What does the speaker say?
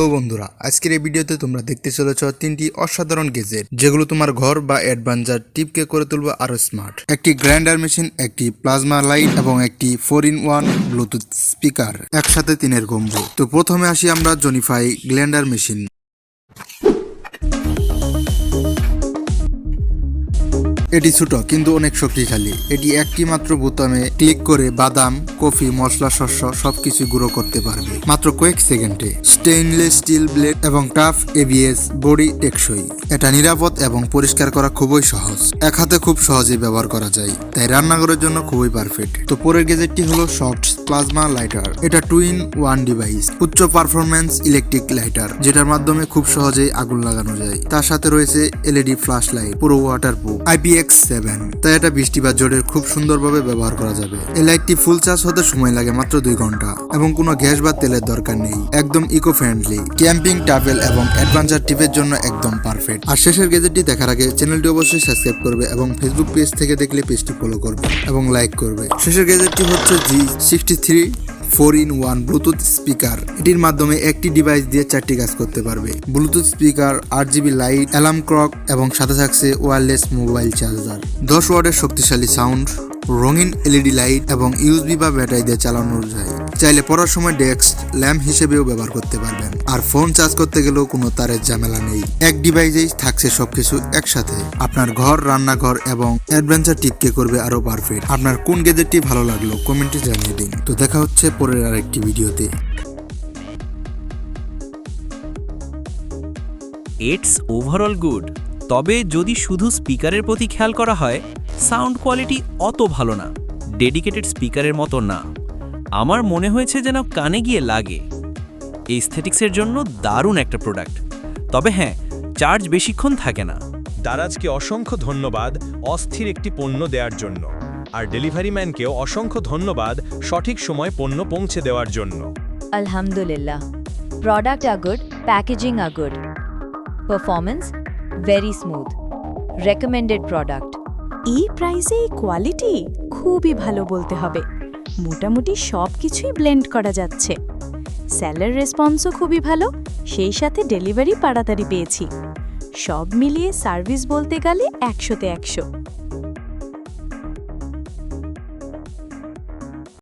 Hello বন্ধুরা, আজকের এই ভিডিওতে তোমরা দেখতে চলেছ তিনটি অসাধারণ গ্যাজেট যেগুলো তোমার ঘর বা অ্যাডভেঞ্চার টিপকে করে তুলবে আরো স্মার্ট। একটি গ্রাইন্ডার মেশিন, একটি প্লাজমা লাইট এবং একটি 4-in-1 ব্লুটুথ স্পিকার, একসাথে তিনের কম্বো। তো প্রথমে আসি আমরা জনিফাই গ্রাইন্ডার মেশিন। এটি ছোট কিন্তু অনেক শক্তিশালী। এটি একটি মাত্র বোতামে ক্লিক করে বাদাম, কফি, মশলা, শস্য সবকিছু গুঁড়ো করতে পারবে মাত্র কয়েক সেকেন্ডে। স্টেইনলেস স্টিল ব্লেড এবং টাফ এবিএস বডি টেকসই। এটা নিরাপদ এবং পরিষ্কার করা খুবই সহজ। এক হাতে খুব সহজেই ব্যবহার করা যায়, তাই রান্নাঘরের জন্য খুবই পারফেক্ট। তো পরের গ্যাজেটটি হলো সফট প্লাজমা লাইটার। এটা 2-in-1 ডিভাইস, উচ্চ পারফরম্যান্স ইলেকট্রিক লাইটার, যেটার মাধ্যমে খুব সহজেই আগুন লাগানো যায়। তার সাথে রয়েছে এলইডি ফ্ল্যাশ লাইট, পুরো ওয়াটারপ্রুফ, IPX7, তাই এটা বৃষ্টি বা জোরের খুব সুন্দরভাবে ব্যবহার করা যাবে। এই লাইটটি ফুল চার্জ হতে সময় লাগে মাত্র 2 ঘন্টা এবং কোনো গ্যাস বা তেলের দরকার নেই। একদম ইকো ফ্রেন্ডলি, ক্যাম্পিং, ট্রাভেল এবং অ্যাডভেঞ্চার টিপের জন্য একদম পারফেক্ট। আর শেষের গ্যাজেটটি দেখার আগে চ্যানেলটি অবশ্যই সাবস্ক্রাইব করবে এবং ফেসবুক পেজ থেকে দেখলে পেজটি ফলো করবে এবং লাইক করবে। শেষের গ্যাজেটটি হচ্ছে G63 4-in-1 ব্লুটুথ স্পিকার। এটির মাধ্যমে একটি ডিভাইস দিয়ে 4টি কাজ করতে পারবে। Bluetooth speaker, 8GB light, alarm clock এবং সাথে থাকছে ওয়্যারলেস মোবাইল চার্জার, 10 ওয়াটের শক্তিশালী সাউন্ড, রঙিন এলইডি লাইট এবং USB বা ব্যাটারি দিয়ে চালানো যায়। চাইলে পড়ার সময় ডেস্ক ল্যাম্প হিসেবেও ব্যবহার করতে পারবেন। আর ফোন চার্জ করতে গেলেও কোনো তারের ঝামেলা নেই। এক ডিভাইসেই থাকছে সবকিছু একসাথে। আপনার ঘর, রান্নাঘর এবং অ্যাডভেঞ্চার টিপকে করবে আরো পারফেক্ট। আপনার কোন গ্যাজেটটি ভালো লাগলো কমেন্টে জানিয়ে দিন। তো দেখা হচ্ছে পরের আরেকটি ভিডিওতে। ইটস ওভারঅল গুড, তবে যদি শুধু স্পিকারের প্রতি খেয়াল করা হয়, সাউন্ড কোয়ালিটি অত ভালো না, ডেডিকেটেড স্পিকারের মতো না। আমার মনে হয়েছে যেন কানে গিয়ে লাগে। এস্থেটিক্সের জন্য দারুণ একটা প্রোডাক্ট, তবে হ্যাঁ, চার্জ বেশিক্ষণ থাকে না। দারাজকে অসংখ্য ধন্যবাদ অস্থির একটি পণ্য দেওয়ার জন্য, আর ডেলিভারি ম্যানকেও অসংখ্য ধন্যবাদ সঠিক সময় পণ্য পৌঁছে দেওয়ার জন্য। Alhamdulillah. Product are good, packaging are good. Performance very smooth. Recommended product. এই প্রাইসে এই কোয়ালিটি খুবই ভালো বলতে হবে। মোটামুটি সব কিছুই ব্লেন্ড করা যাচ্ছে। সেলার রেসপন্সও খুবই ভালো, সেই সাথে ডেলিভারি তাড়াতাড়ি পেয়েছি। সব মিলিয়ে সার্ভিস বলতে গেলে 100-তে 100।